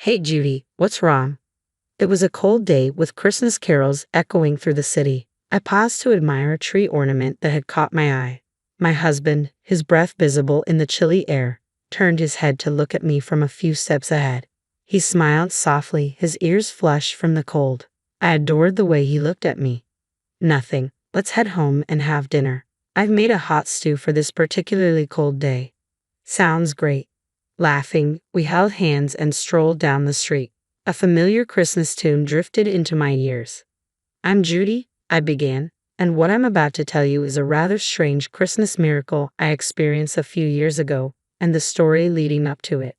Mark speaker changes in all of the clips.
Speaker 1: Hey Judy, what's wrong? It was a cold day with Christmas carols echoing through the city. I paused to admire a tree ornament that had caught my eye. My husband, his breath visible in the chilly air, turned his head to look at me from a few steps ahead. He smiled softly, his ears flushed from the cold. I adored the way he looked at me. Nothing. Let's head home and have dinner. I've made a hot stew for this particularly cold day. Sounds great. Laughing, we held hands and strolled down the street. A familiar Christmas tune drifted into my ears. I'm Judy, I began, and what I'm about to tell you is a rather strange Christmas miracle I experienced a few years ago, and the story leading up to it.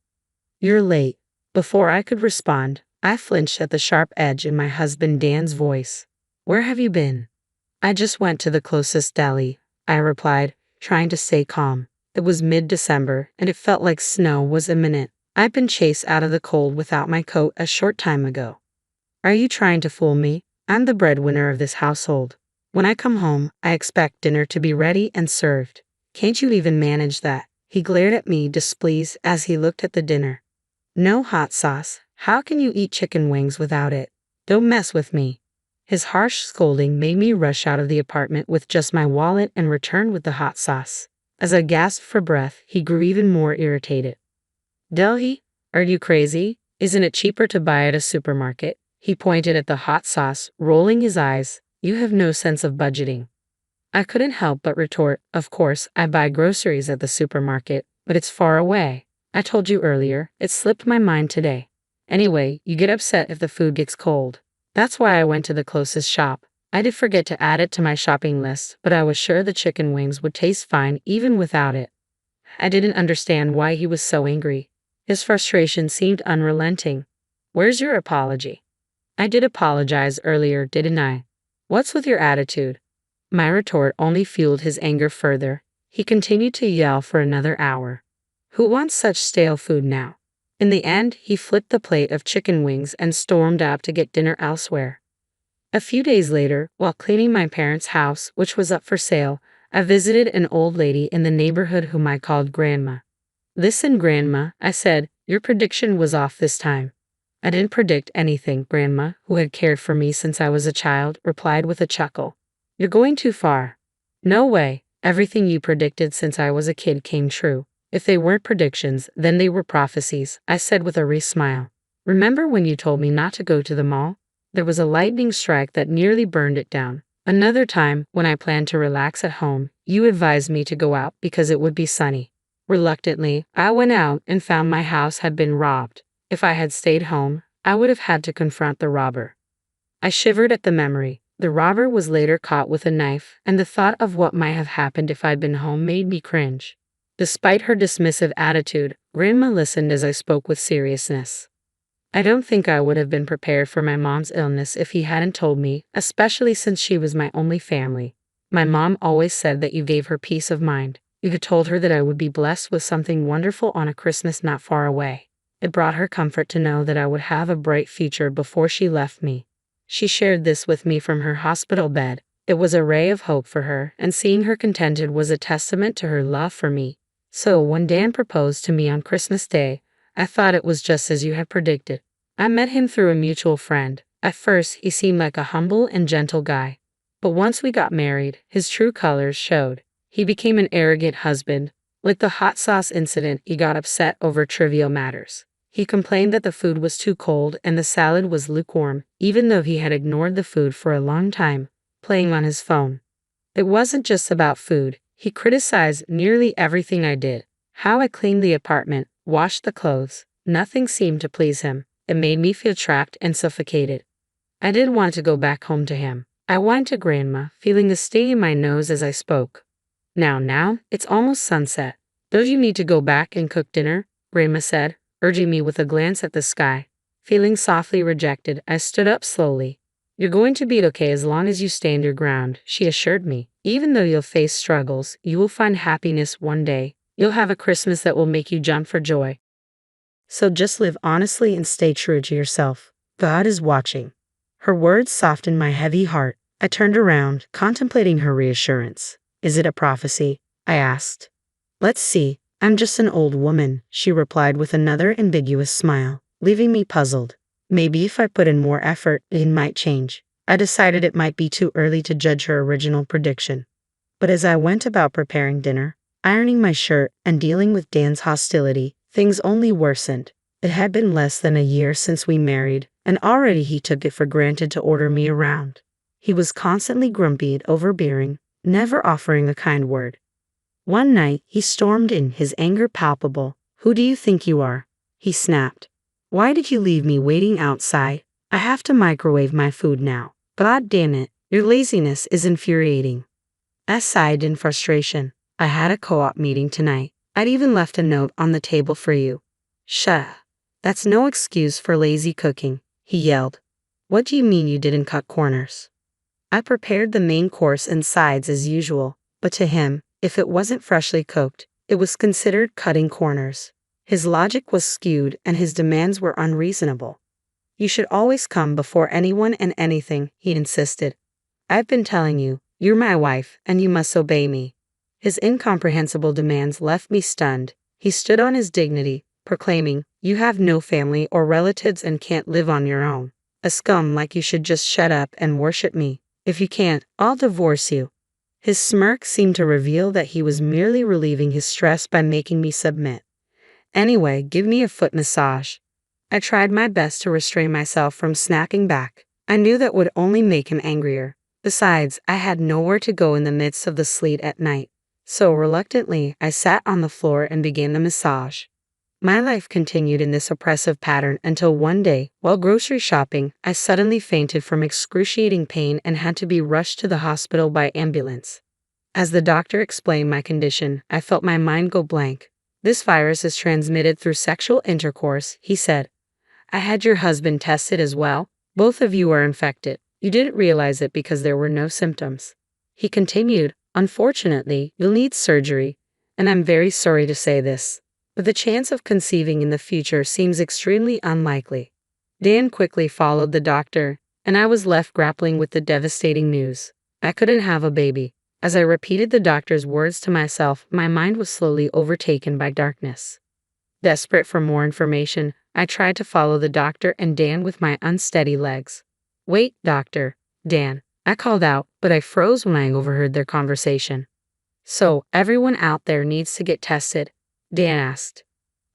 Speaker 1: You're late. Before I could respond, I flinched at the sharp edge in my husband Dan's voice. Where have you been? I just went to the closest deli, I replied, trying to stay calm. It was mid-December, and it felt like snow was imminent. I'd been chased out of the cold without my coat a short time ago. Are you trying to fool me? I'm the breadwinner of this household. When I come home, I expect dinner to be ready and served. Can't you even manage that? He glared at me displeased as he looked at the dinner. No hot sauce. How can you eat chicken wings without it? Don't mess with me. His harsh scolding made me rush out of the apartment with just my wallet and return with the hot sauce. As I gasped for breath, he grew even more irritated. Delhi, are you crazy? Isn't it cheaper to buy at a supermarket? He pointed at the hot sauce, rolling his eyes. You have no sense of budgeting. I couldn't help but retort, of course, I buy groceries at the supermarket, but it's far away. I told you earlier, it slipped my mind today. Anyway, you get upset if the food gets cold. That's why I went to the closest shop. I did forget to add it to my shopping list, but I was sure the chicken wings would taste fine even without it. I didn't understand why he was so angry. His frustration seemed unrelenting. Where's your apology? I did apologize earlier, didn't I? What's with your attitude? My retort only fueled his anger further. He continued to yell for another hour. Who wants such stale food now? In the end, he flipped the plate of chicken wings and stormed out to get dinner elsewhere. A few days later, while cleaning my parents' house, which was up for sale, I visited an old lady in the neighborhood whom I called Grandma. Listen, Grandma, I said, your prediction was off this time. I didn't predict anything, Grandma, who had cared for me since I was a child, replied with a chuckle. You're going too far. No way, everything you predicted since I was a kid came true. If they weren't predictions, then they were prophecies, I said with a wry smile. Remember when you told me not to go to the mall? There was a lightning strike that nearly burned it down. Another time, when I planned to relax at home, you advised me to go out because it would be sunny. Reluctantly, I went out and found my house had been robbed. If I had stayed home, I would have had to confront the robber. I shivered at the memory. The robber was later caught with a knife, and the thought of what might have happened if I'd been home made me cringe. Despite her dismissive attitude, Grandma listened as I spoke with seriousness. I don't think I would have been prepared for my mom's illness if he hadn't told me, especially since she was my only family. My mom always said that you gave her peace of mind. You had told her that I would be blessed with something wonderful on a Christmas not far away. It brought her comfort to know that I would have a bright future before she left me. She shared this with me from her hospital bed. It was a ray of hope for her, and seeing her contented was a testament to her love for me. So when Dan proposed to me on Christmas Day, I thought it was just as you had predicted. I met him through a mutual friend. At first, he seemed like a humble and gentle guy. But once we got married, his true colors showed. He became an arrogant husband. Like the hot sauce incident, he got upset over trivial matters. He complained that the food was too cold and the salad was lukewarm, even though he had ignored the food for a long time, playing on his phone. It wasn't just about food. He criticized nearly everything I did. How I cleaned the apartment, washed the clothes. Nothing seemed to please him. It made me feel trapped and suffocated. I didn't want to go back home to him. I went to Grandma, feeling a sting in my nose as I spoke. Now, it's almost sunset. Don't you need to go back and cook dinner? Grandma said, urging me with a glance at the sky. Feeling softly rejected, I stood up slowly. You're going to be okay as long as you stand your ground, she assured me. Even though you'll face struggles, you will find happiness one day. You'll have a Christmas that will make you jump for joy. So just live honestly and stay true to yourself. God is watching. Her words softened my heavy heart. I turned around, contemplating her reassurance. Is it a prophecy? I asked. Let's see. I'm just an old woman, she replied with another ambiguous smile. leaving me puzzled. Maybe if I put in more effort, it might change. I decided it might be too early to judge her original prediction. But as I went about preparing dinner, ironing my shirt, and dealing with Dan's hostility, things only worsened. It had been less than a year since we married, and already he took it for granted to order me around. He was constantly grumpy and overbearing, never offering a kind word. One night, he stormed in, his anger palpable. "Who do you think you are?" he snapped. "Why did you leave me waiting outside? I have to microwave my food now. God damn it, your laziness is infuriating." I sighed in frustration. "I had a co-op meeting tonight. I'd even left a note on the table for you." "Shut up. That's no excuse for lazy cooking," he yelled. "What do you mean you didn't cut corners?" I prepared the main course and sides as usual, but to him, if it wasn't freshly cooked, it was considered cutting corners. His logic was skewed and his demands were unreasonable. "You should always come before anyone and anything," he insisted. "I've been telling you, you're my wife and you must obey me." His incomprehensible demands left me stunned. He stood on his dignity, proclaiming, "You have no family or relatives and can't live on your own. A scum like you should just shut up and worship me. If you can't, I'll divorce you." His smirk seemed to reveal that he was merely relieving his stress by making me submit. "Anyway, give me a foot massage." I tried my best to restrain myself from snapping back. I knew that would only make him angrier. Besides, I had nowhere to go in the midst of the sleet at night. So reluctantly, I sat on the floor and began the massage. My life continued in this oppressive pattern until one day, while grocery shopping, I suddenly fainted from excruciating pain and had to be rushed to the hospital by ambulance. As the doctor explained my condition, I felt my mind go blank. "This virus is transmitted through sexual intercourse," he said. "I had your husband tested as well. Both of you are infected. You didn't realize it because there were no symptoms." He continued, "Unfortunately, you'll need surgery, and I'm very sorry to say this, but the chance of conceiving in the future seems extremely unlikely." Dan quickly followed the doctor, and I was left grappling with the devastating news. I couldn't have a baby. As I repeated the doctor's words to myself, my mind was slowly overtaken by darkness. Desperate for more information, I tried to follow the doctor and Dan with my unsteady legs. "Wait, doctor, Dan," I called out, but I froze when I overheard their conversation. "So, everyone out there needs to get tested?" Dan asked.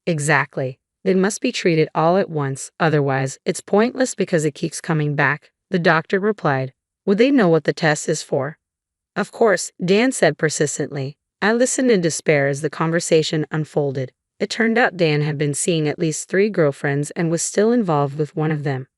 Speaker 1: "Exactly. They must be treated all at once, otherwise, it's pointless because it keeps coming back," the doctor replied. "Would they know what the test is for?" "Of course," Dan said persistently. I listened in despair as the conversation unfolded. It turned out Dan had been seeing at least 3 girlfriends and was still involved with one of them.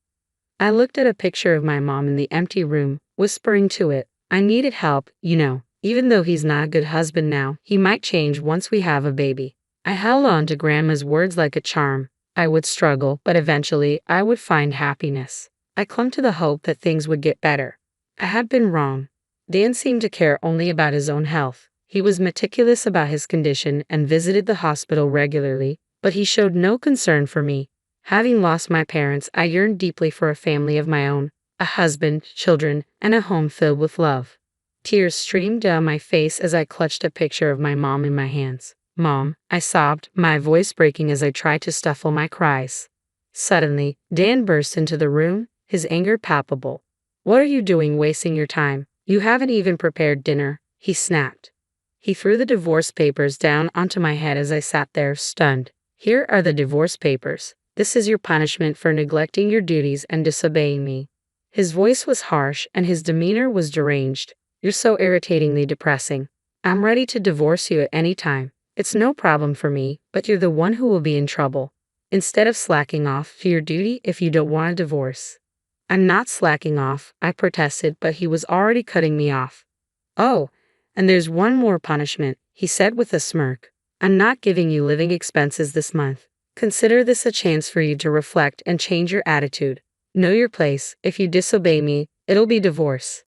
Speaker 1: I looked at a picture of my mom in the empty room, whispering to it, "I needed help, you know. Even though he's not a good husband now, he might change once we have a baby." I held on to Grandma's words like a charm. I would struggle, but eventually I would find happiness. I clung to the hope that things would get better. I had been wrong. Dan seemed to care only about his own health. He was meticulous about his condition and visited the hospital regularly, but he showed no concern for me. Having lost my parents, I yearned deeply for a family of my own, a husband, children, and a home filled with love. Tears streamed down my face as I clutched a picture of my mom in my hands. "Mom," I sobbed, my voice breaking as I tried to stifle my cries. Suddenly, Dan burst into the room, his anger palpable. "What are you doing wasting your time? You haven't even prepared dinner," he snapped. He threw the divorce papers down onto my head as I sat there, stunned. "Here are the divorce papers. This is your punishment for neglecting your duties and disobeying me." His voice was harsh and his demeanor was deranged. "You're so irritatingly depressing. I'm ready to divorce you at any time. It's no problem for me, but you're the one who will be in trouble. Instead of slacking off to your duty if you don't want a divorce." "I'm not slacking off," I protested, but he was already cutting me off. "Oh, and there's one more punishment," he said with a smirk. "I'm not giving you living expenses this month. Consider this a chance for you to reflect and change your attitude. Know your place. If you disobey me, it'll be divorce."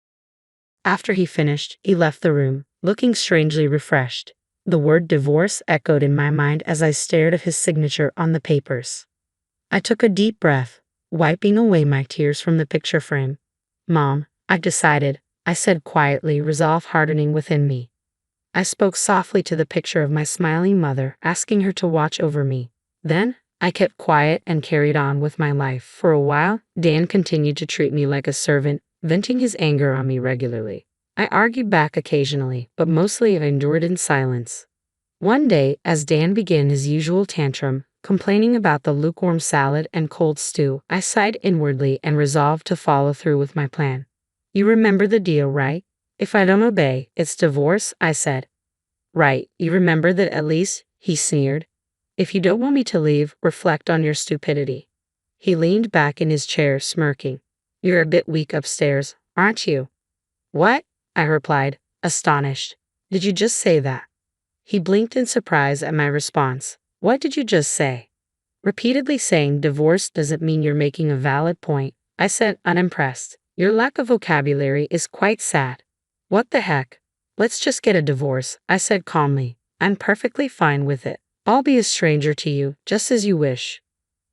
Speaker 1: After he finished, he left the room, looking strangely refreshed. The word divorce echoed in my mind as I stared at his signature on the papers. I took a deep breath, wiping away my tears from the picture frame. "Mom, I've decided," I said quietly, resolve hardening within me. I spoke softly to the picture of my smiling mother, asking her to watch over me. Then, I kept quiet and carried on with my life. For a while, Dan continued to treat me like a servant, venting his anger on me regularly. I argued back occasionally, but mostly I endured in silence. One day, as Dan began his usual tantrum, complaining about the lukewarm salad and cold stew, I sighed inwardly and resolved to follow through with my plan. "You remember the deal, right? If I don't obey, it's divorce," I said. "Right, you remember that at least," he sneered. "If you don't want me to leave, reflect on your stupidity." He leaned back in his chair, smirking. "You're a bit weak upstairs, aren't you?" "What?" I replied, astonished. "Did you just say that?" He blinked in surprise at my response. "What did you just say?" Repeatedly saying divorce doesn't mean you're making a valid point, I said, unimpressed. "Your lack of vocabulary is quite sad." "What the heck? Let's just get a divorce," I said calmly. "I'm perfectly fine with it. I'll be a stranger to you, just as you wish."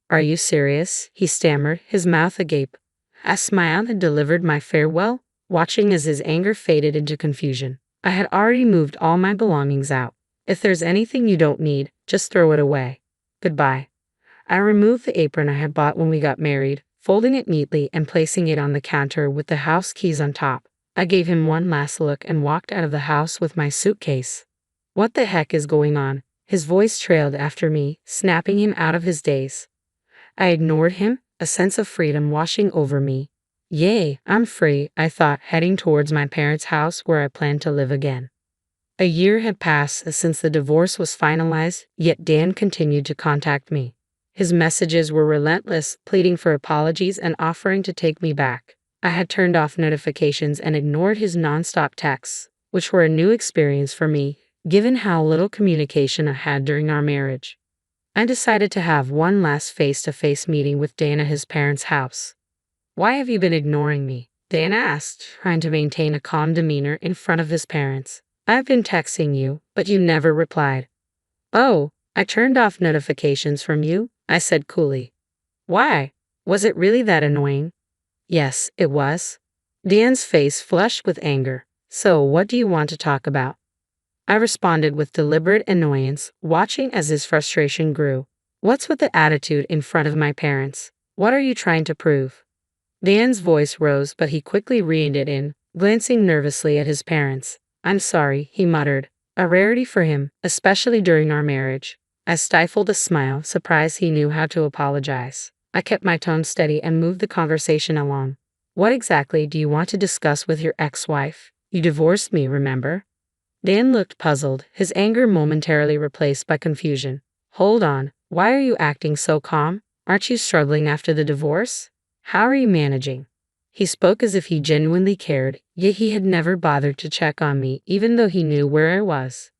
Speaker 1: "Are you serious?" he stammered, his mouth agape. I smiled and delivered my farewell, watching as his anger faded into confusion. I had already moved all my belongings out. "If there's anything you don't need, just throw it away. Goodbye." I removed the apron I had bought when we got married, folding it neatly and placing it on the counter with the house keys on top. I gave him one last look and walked out of the house with my suitcase. "What the heck is going on?" His voice trailed after me, snapping him out of his daze. I ignored him, a sense of freedom washing over me. Yay, I'm free, I thought, heading towards my parents' house where I planned to live again. A year had passed since the divorce was finalized, yet Dan continued to contact me. His messages were relentless, pleading for apologies and offering to take me back. I had turned off notifications and ignored his nonstop texts, which were a new experience for me, given how little communication I had during our marriage. I decided to have one last face-to-face meeting with Dan at his parents' house. "Why have you been ignoring me?" Dan asked, trying to maintain a calm demeanor in front of his parents. "I've been texting you, but you never replied." "Oh, I turned off notifications from you," I said coolly. "Why? Was it really that annoying?" "Yes, it was." Dan's face flushed with anger. "So, what do you want to talk about?" I responded with deliberate annoyance, watching as his frustration grew. "What's with the attitude in front of my parents? What are you trying to prove?" Dan's voice rose, but he quickly reined it in, glancing nervously at his parents. "I'm sorry," he muttered, a rarity for him, especially during our marriage. I stifled a smile, surprised he knew how to apologize. I kept my tone steady and moved the conversation along. "What exactly do you want to discuss with your ex-wife? You divorced me, remember?" Dan looked puzzled, his anger momentarily replaced by confusion. "Hold on, why are you acting so calm? Aren't you struggling after the divorce? How are you managing?" He spoke as if he genuinely cared, yet he had never bothered to check on me, even though he knew where I was.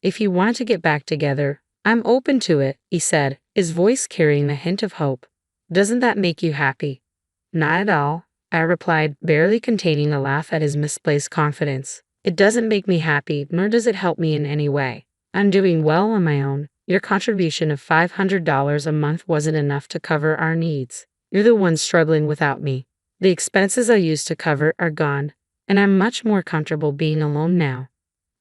Speaker 1: "If you want to get back together, I'm open to it," he said, his voice carrying a hint of hope. "Doesn't that make you happy?" "Not at all," I replied, barely containing a laugh at his misplaced confidence. "It doesn't make me happy, nor does it help me in any way. I'm doing well on my own. Your contribution of $500 a month wasn't enough to cover our needs. You're the one struggling without me. The expenses I used to cover are gone, and I'm much more comfortable being alone now."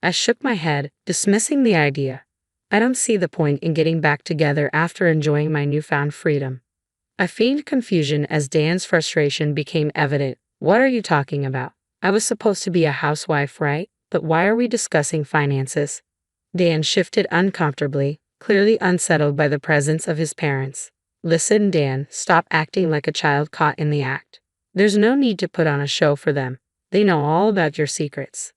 Speaker 1: I shook my head, dismissing the idea. I don't see the point in getting back together after enjoying my newfound freedom. I feigned confusion as Dan's frustration became evident. "What are you talking about? I was supposed to be a housewife, right? But why are we discussing finances?" Dan shifted uncomfortably, clearly unsettled by the presence of his parents. "Listen, Dan, stop acting like a child caught in the act. There's no need to put on a show for them. They know all about your secrets."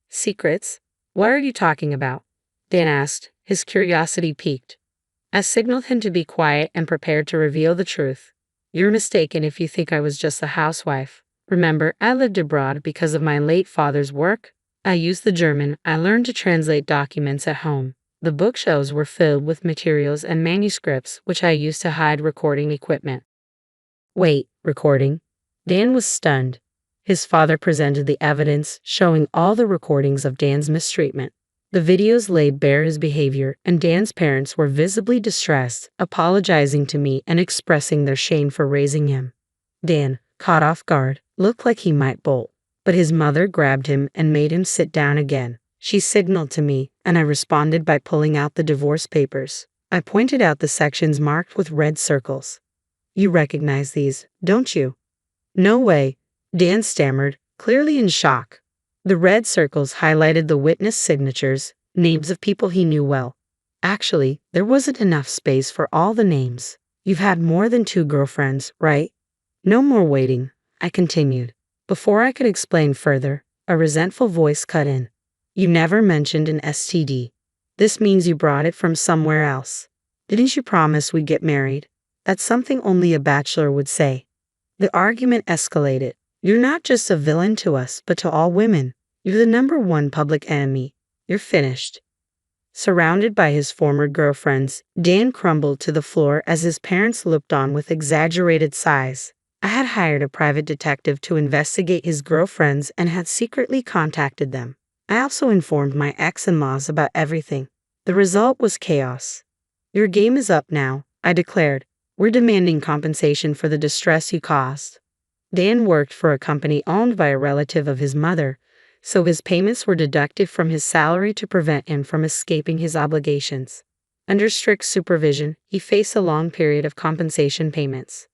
Speaker 1: "Secrets? What are you talking about?" Dan asked, his curiosity piqued. I signaled him to be quiet and prepared to reveal the truth. "You're mistaken if you think I was just a housewife. Remember, I lived abroad because of my late father's work. I used the German. I learned to translate documents at home. The bookshelves were filled with materials and manuscripts, which I used to hide recording equipment." "Wait, recording?" Dan was stunned. His father presented the evidence, showing all the recordings of Dan's mistreatment. The videos laid bare his behavior, and Dan's parents were visibly distressed, apologizing to me and expressing their shame for raising him. Dan, caught off guard, looked like he might bolt, but his mother grabbed him and made him sit down again. She signaled to me, and I responded by pulling out the divorce papers. I pointed out the sections marked with red circles. You recognize these, don't you? No way, Dan stammered, clearly in shock. The red circles highlighted the witness signatures, names of people he knew well. Actually, there wasn't enough space for all the names. You've had more than 2 girlfriends, right? No more waiting, I continued. Before I could explain further, a resentful voice cut in. You never mentioned an STD. This means you brought it from somewhere else. Didn't you promise we'd get married? That's something only a bachelor would say. The argument escalated. You're not just a villain to us, but to all women. You're the #1 public enemy. You're finished. Surrounded by his former girlfriends, Dan crumbled to the floor as his parents looked on with exaggerated sighs. I had hired a private detective to investigate his girlfriends and had secretly contacted them. I also informed my ex-in-laws about everything. The result was chaos. Your game is up now, I declared. We're demanding compensation for the distress you caused. Dan worked for a company owned by a relative of his mother, so his payments were deducted from his salary to prevent him from escaping his obligations. Under strict supervision, he faced a long period of compensation payments.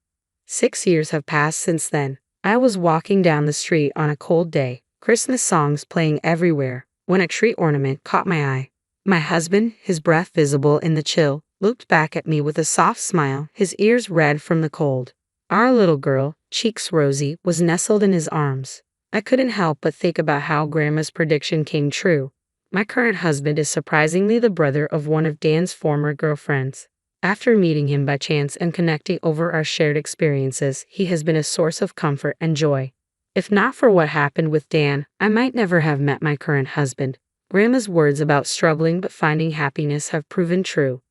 Speaker 1: 6 years have passed since then. I was walking down the street on a cold day, Christmas songs playing everywhere, when a tree ornament caught my eye. My husband, his breath visible in the chill, looked back at me with a soft smile, his ears red from the cold. Our little girl, cheeks rosy, was nestled in his arms. I couldn't help but think about how Grandma's prediction came true. My current husband is surprisingly the brother of one of Dan's former girlfriends. After meeting him by chance and connecting over our shared experiences, he has been a source of comfort and joy. If not for what happened with Dan, I might never have met my current husband. Grandma's words about struggling but finding happiness have proven true.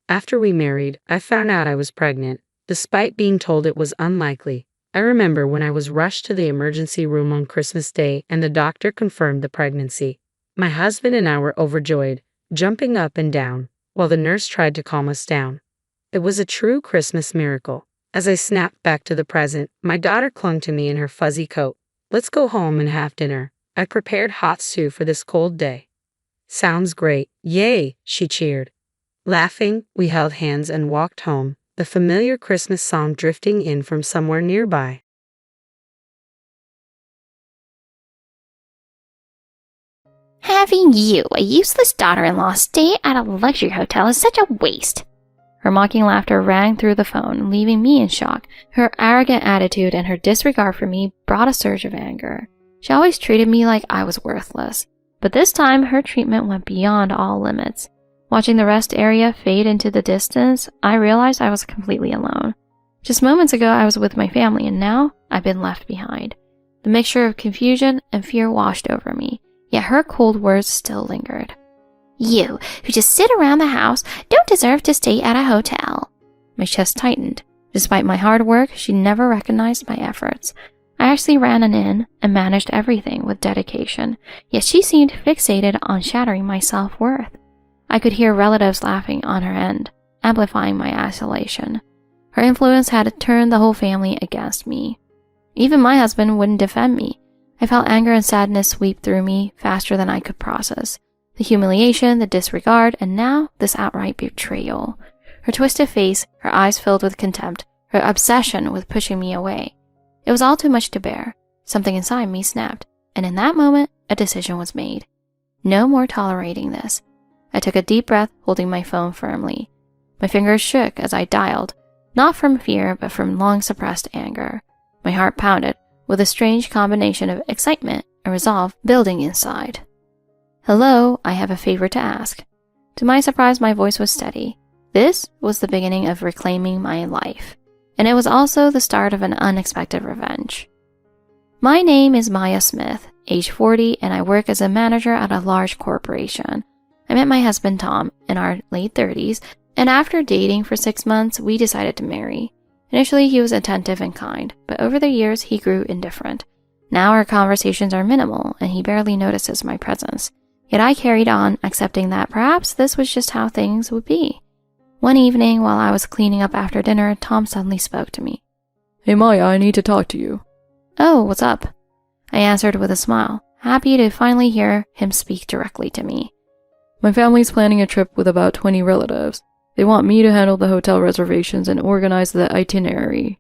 Speaker 1: After we married, I found out I was pregnant, despite being told it was unlikely. I remember when I was rushed to the emergency room on Christmas Day and the doctor confirmed the pregnancy. My husband and I were overjoyed, jumping up and down, while the nurse tried to calm us down. It was a true Christmas miracle. As I snapped back to the present, my daughter clung to me in her fuzzy coat. Let's go home and have dinner. I prepared hot stew for this cold day. Sounds great. Yay, she cheered. Laughing, we held hands and walked home, the familiar Christmas song drifting in from somewhere nearby.
Speaker 2: Having you, a useless daughter-in-law, stay at a luxury hotel is such a waste. Her mocking laughter rang through the phone, leaving me in shock. Her arrogant attitude and her disregard for me brought a surge of anger. She always treated me like I was worthless, but this time her treatment went beyond all limits. Watching the rest area fade into the distance, I realized I was completely alone. Just moments ago I was with my family, and now I've been left behind. The mixture of confusion and fear washed over me, yet her cold words still lingered. You, who just sit around the house, don't deserve to stay at a hotel. My chest tightened. Despite my hard work, she never recognized my efforts. I actually ran an inn and managed everything with dedication, yet she seemed fixated on shattering my self-worth. I could hear relatives laughing on her end, amplifying my isolation. Her influence had turned the whole family against me. Even my husband wouldn't defend me. I felt anger and sadness sweep through me faster than I could process. The humiliation, the disregard, and now this outright betrayal. Her twisted face, her eyes filled with contempt, her obsession with pushing me away. It was all too much to bear. Something inside me snapped, and in that moment, a decision was made. No more tolerating this. I took a deep breath, holding my phone firmly. My fingers shook as I dialed, not from fear, but from long-suppressed anger. My heart pounded, with a strange combination of excitement and resolve building inside. Hello, I have a favor to ask. To my surprise, my voice was steady. This was the beginning of reclaiming my life, and it was also the start of an unexpected revenge. My name is Maya Smith, age 40, and I work as a manager at a large corporation. I met my husband Tom in our late 30s, and after dating for 6 months, we decided to marry. Initially, he was attentive and kind, but over the years, he grew indifferent. Now our conversations are minimal, and he barely notices my presence. Yet I carried on, accepting that perhaps this was just how things would be. One evening, while I was cleaning up after dinner, Tom suddenly spoke to me.
Speaker 3: Hey Maya, I need to talk to you.
Speaker 2: Oh, what's up? I answered with a smile, happy to finally hear him speak directly to me.
Speaker 3: My family's planning a trip with about 20 relatives. They want me to handle the hotel reservations and organize the itinerary.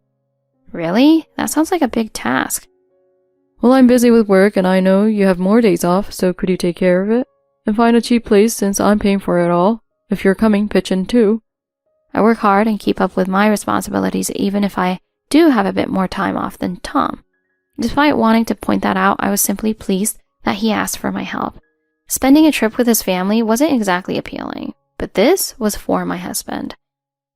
Speaker 2: Really? That sounds like a big task.
Speaker 3: Well, I'm busy with work and I know you have more days off, so could you take care of it? And find a cheap place since I'm paying for it all. If you're coming, pitch in too.
Speaker 2: I work hard and keep up with my responsibilities even if I do have a bit more time off than Tom. Despite wanting to point that out, I was simply pleased that he asked for my help. Spending a trip with his family wasn't exactly appealing, but this was for my husband.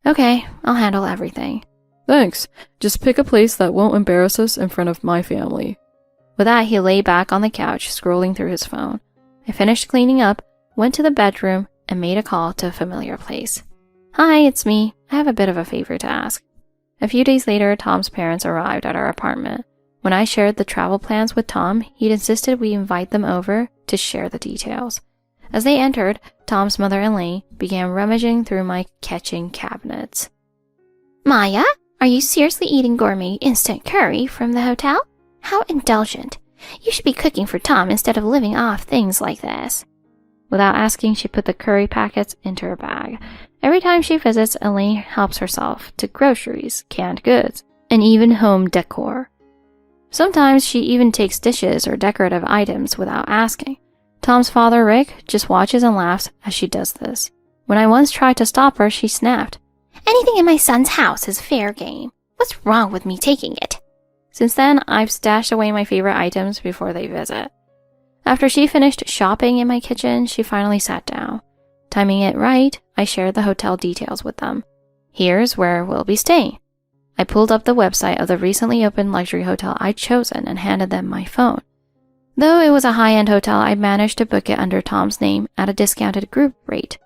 Speaker 2: Okay, I'll handle everything.
Speaker 3: Thanks. Just pick a place that won't embarrass us in front of my family.
Speaker 2: With that, he lay back on the couch, scrolling through his phone. I finished cleaning up, went to the bedroom, and made a call to a familiar place. Hi, it's me. I have a bit of a favor to ask. A few days later, Tom's parents arrived at our apartment. When I shared the travel plans with Tom, he'd insisted we invite them over to share the details. As they entered, Tom's mother, Elaine, began rummaging through my kitchen cabinets. Maya, are you seriously eating gourmet instant curry from the hotel? How indulgent. You should be cooking for Tom instead of living off things like this. Without asking, she put the curry packets into her bag. Every time she visits, Elaine helps herself to groceries, canned goods, and even home decor. Sometimes she even takes dishes or decorative items without asking. Tom's father, Rick, just watches and laughs as she does this. When I once tried to stop her, she snapped, "Anything in my son's house is fair game. What's wrong with me taking it?" Since then, I've stashed away my favorite items before they visit. After she finished shopping in my kitchen, she finally sat down. Timing it right, I shared the hotel details with them. Here's where we'll be staying. I pulled up the website of the recently opened luxury hotel I'd chosen and handed them my phone. Though it was a high-end hotel, I managed to book it under Tom's name at a discounted group rate.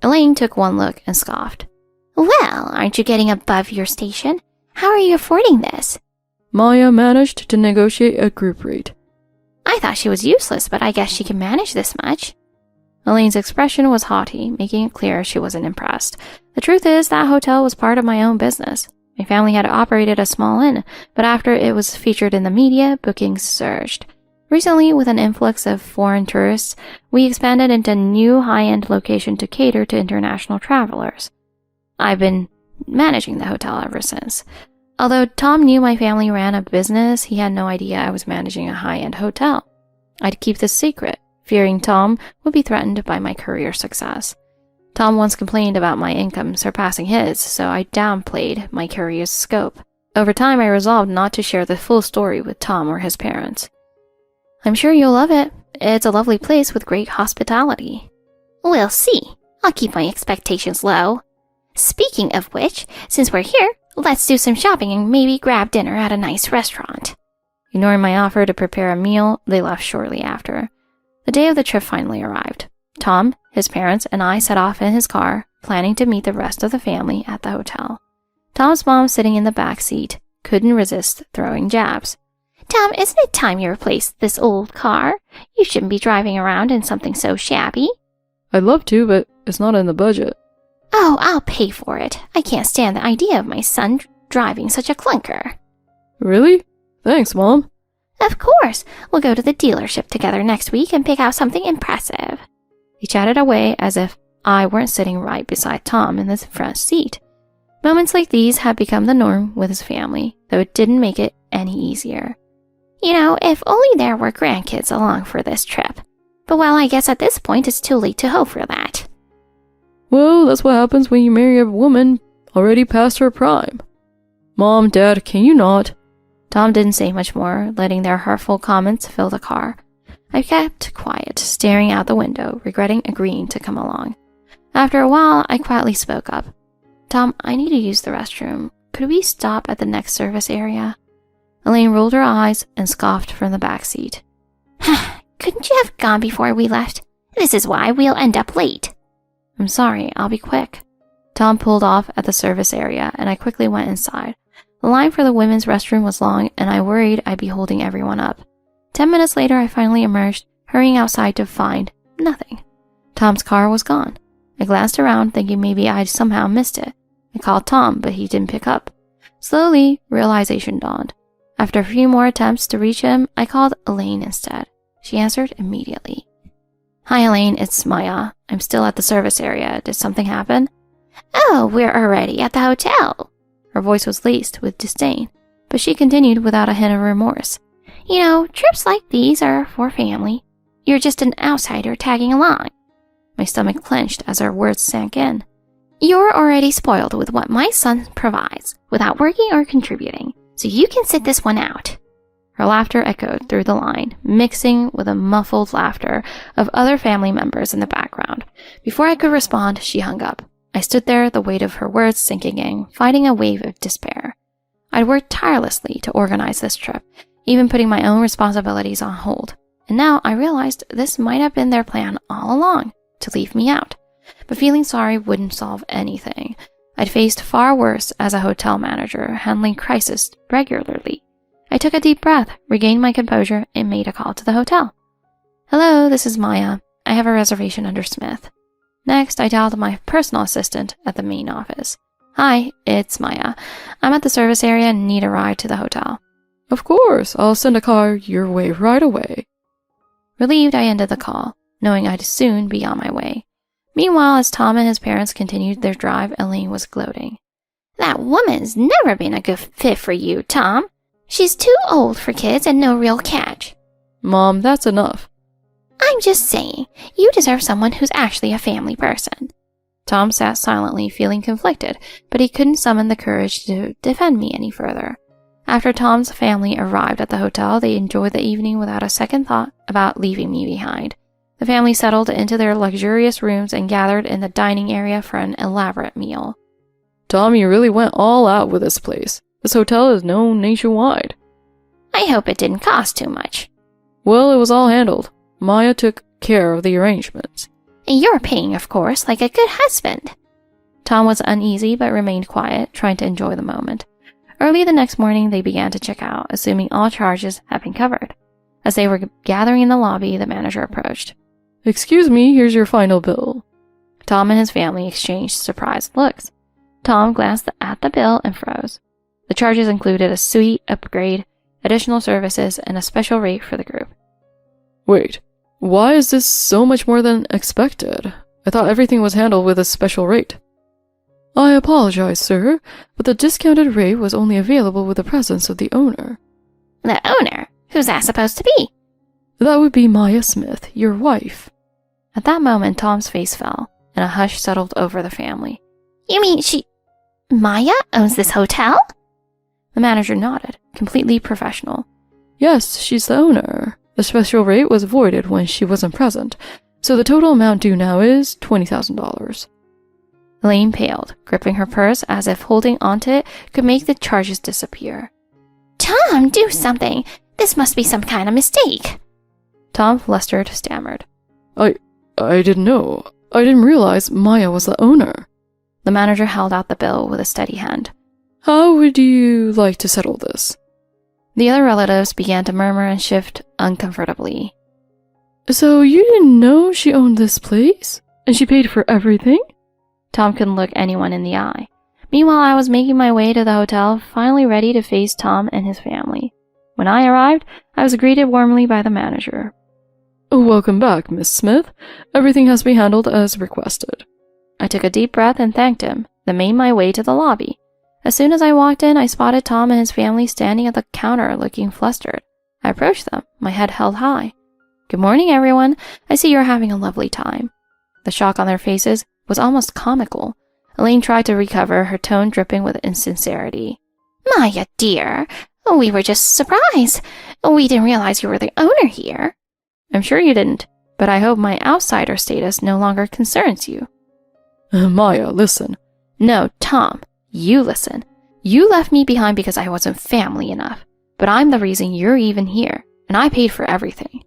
Speaker 2: Elaine took one look and scoffed. Well, aren't you getting above your station? How are you affording this?
Speaker 3: Maya managed to negotiate a group rate.
Speaker 2: I thought she was useless, but I guess she can manage this much. Elaine's expression was haughty, making it clear she wasn't impressed. The truth is, that hotel was part of my own business. My family had operated a small inn, but after it was featured in the media, bookings surged. Recently, with an influx of foreign tourists, we expanded into a new high-end location to cater to international travelers. I've been managing the hotel ever since. Although Tom knew my family ran a business, he had no idea I was managing a high-end hotel. I'd keep this secret, fearing Tom would be threatened by my career success. Tom once complained about my income surpassing his, so I downplayed my career's scope. Over time, I resolved not to share the full story with Tom or his parents. I'm sure you'll love it. It's a lovely place with great hospitality. We'll see. I'll keep my expectations low. Speaking of which, since we're here, let's do some shopping and maybe grab dinner at a nice restaurant. Ignoring my offer to prepare a meal, they left shortly after. The day of the trip finally arrived. Tom, his parents, and I set off in his car, planning to meet the rest of the family at the hotel. Tom's mom, sitting in the back seat, couldn't resist throwing jabs. Tom, isn't it time you replaced this old car? You shouldn't be driving around in something so shabby.
Speaker 3: I'd love to, but it's not in the budget.
Speaker 2: Oh, I'll pay for it. I can't stand the idea of my son driving such a clunker.
Speaker 3: Really? Thanks, Mom.
Speaker 2: Of course. We'll go to the dealership together next week and pick out something impressive. He chatted away as if I weren't sitting right beside Tom in the front seat. Moments like these had become the norm with his family, though it didn't make it any easier. You know, if only there were grandkids along for this trip. But well, I guess at this point it's too late to hope for that.
Speaker 3: Well, that's what happens when you marry a woman already past her prime. Mom, Dad, can you not?
Speaker 2: Tom didn't say much more, letting their hurtful comments fill the car. I kept quiet, staring out the window, regretting agreeing to come along. After a while, I quietly spoke up. Tom, I need to use the restroom. Could we stop at the next service area? Elaine rolled her eyes and scoffed from the back seat. Couldn't you have gone before we left? This is why we'll end up late. I'm sorry, I'll be quick. Tom pulled off at the service area, and I quickly went inside. The line for the women's restroom was long, and I worried I'd be holding everyone up. 10 minutes later, I finally emerged, hurrying outside to find nothing. Tom's car was gone. I glanced around, thinking maybe I'd somehow missed it. I called Tom, but he didn't pick up. Slowly, realization dawned. After a few more attempts to reach him, I called Elaine instead. She answered immediately. Hi, Elaine, it's Maya. I'm still at the service area. Did something happen? "Oh, we're already at the hotel." Her voice was laced with disdain, but she continued without a hint of remorse. "You know, trips like these are for family. You're just an outsider tagging along." My stomach clenched as her words sank in. "You're already spoiled with what my son provides, without working or contributing, so you can sit this one out." Her laughter echoed through the line, mixing with the muffled laughter of other family members in the background. Before I could respond, she hung up. I stood there, the weight of her words sinking in, fighting a wave of despair. I'd worked tirelessly to organize this trip, even putting my own responsibilities on hold. And now I realized this might have been their plan all along, to leave me out. But feeling sorry wouldn't solve anything. I'd faced far worse as a hotel manager, handling crisis regularly. I took a deep breath, regained my composure, and made a call to the hotel. "Hello, this is Maya. I have a reservation under Smith." Next, I dialed my personal assistant at the main office. "Hi, it's Maya. I'm at the service area and need a ride to the hotel."
Speaker 3: Of course, I'll send a car your way right away.
Speaker 2: Relieved, I ended the call, knowing I'd soon be on my way. Meanwhile, as Tom and his parents continued their drive, Elaine was gloating. "That woman's never been a good fit for you, Tom. She's too old for kids and no real catch."
Speaker 3: Mom, that's enough.
Speaker 2: "I'm just saying, you deserve someone who's actually a family person." Tom sat silently, feeling conflicted, but he couldn't summon the courage to defend me any further. After Tom's family arrived at the hotel, they enjoyed the evening without a second thought about leaving me behind. The family settled into their luxurious rooms and gathered in the dining area for an elaborate meal.
Speaker 3: Tom, you really went all out with this place. This hotel is known nationwide.
Speaker 2: "I hope it didn't cost too much."
Speaker 3: Well, it was all handled. Maya took care of the arrangements.
Speaker 2: "And you're paying, of course, like a good husband." Tom was uneasy but remained quiet, trying to enjoy the moment. Early the next morning, they began to check out, assuming all charges had been covered. As they were gathering in the lobby, the manager approached.
Speaker 3: "Excuse me, here's your final bill."
Speaker 2: Tom and his family exchanged surprised looks. Tom glanced at the bill and froze. The charges included a suite upgrade, additional services, and a special rate for the group.
Speaker 3: Wait, why is this so much more than expected? I thought everything was handled with a special rate. I apologize, sir, but the discounted rate was only available with the presence of the owner.
Speaker 2: "The owner? Who's that supposed to be?"
Speaker 3: That would be Maya Smith, your wife.
Speaker 2: At that moment, Tom's face fell, and a hush settled over the family. "You mean Maya owns this hotel?" The manager nodded, completely professional.
Speaker 3: Yes, she's the owner. The special rate was voided when she wasn't present, so the total amount due now is $20,000.
Speaker 2: Elaine paled, gripping her purse as if holding onto it could make the charges disappear. "Tom, do something! This must be some kind of mistake!" Tom, flustered, stammered.
Speaker 3: I didn't know. I didn't realize Maya was the owner.
Speaker 2: The manager held out the bill with a steady hand.
Speaker 3: How would you like to settle this?
Speaker 2: The other relatives began to murmur and shift uncomfortably.
Speaker 3: So you didn't know she owned this place? And she paid for everything?
Speaker 2: Tom couldn't look anyone in the eye. Meanwhile, I was making my way to the hotel, finally ready to face Tom and his family. When I arrived, I was greeted warmly by the manager.
Speaker 3: Welcome back, Miss Smith. Everything has been handled as requested.
Speaker 2: I took a deep breath and thanked him, then made my way to the lobby. As soon as I walked in, I spotted Tom and his family standing at the counter looking flustered. I approached them, my head held high. "Good morning, everyone. I see you're having a lovely time." The shock on their faces was almost comical. Elaine tried to recover, her tone dripping with insincerity. "Maya, dear, we were just surprised. We didn't realize you were the owner here." "I'm sure you didn't, but I hope my outsider status no longer concerns you."
Speaker 3: Maya, listen.
Speaker 2: "No, Tom, you listen. You left me behind because I wasn't family enough, but I'm the reason you're even here, and I paid for everything."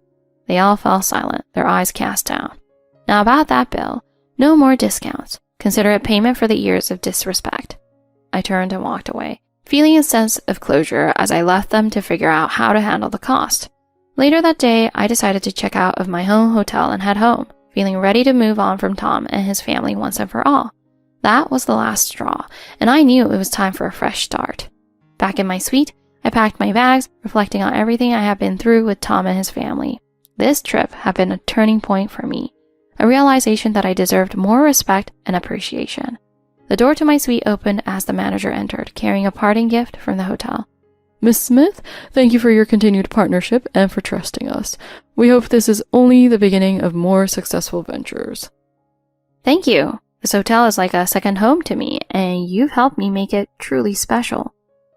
Speaker 2: They all fell silent, their eyes cast down. Now about that bill, no more discounts. Consider it payment for the years of disrespect. I turned and walked away, feeling a sense of closure as I left them to figure out how to handle the cost. Later that day, I decided to check out of my home hotel and head home, feeling ready to move on from Tom and his family once and for all. That was the last straw, and I knew it was time for a fresh start. Back in my suite, I packed my bags, reflecting on everything I had been through with Tom and his family. This trip had been a turning point for me, a realization that I deserved more respect and appreciation. The door to my suite opened as the manager entered, carrying a parting gift from the hotel.
Speaker 3: Miss Smith, thank you for your continued partnership and for trusting us. We hope this is only the beginning of more successful ventures.
Speaker 2: Thank you. This hotel is like a second home to me, and you've helped me make it truly special.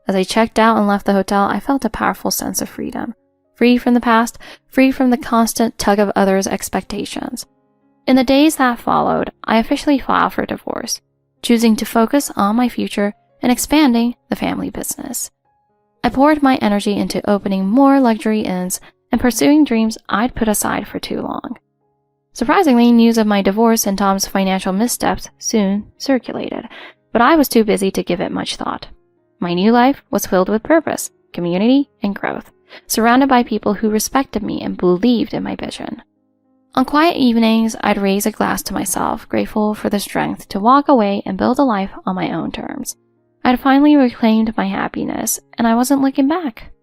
Speaker 2: As I checked out and left the hotel, I felt a powerful sense of freedom. Free from the past, free from the constant tug of others' expectations. In the days that followed, I officially filed for divorce, choosing to focus on my future and expanding the family business. I poured my energy into opening more luxury inns and pursuing dreams I'd put aside for too long. Surprisingly, news of my divorce and Tom's financial missteps soon circulated, but I was too busy to give it much thought. My new life was filled with purpose, community, and growth, surrounded by people who respected me and believed in my vision. On quiet evenings, I'd raise a glass to myself, grateful for the strength to walk away and build a life on my own terms. I'd finally reclaimed my happiness, and I wasn't looking back.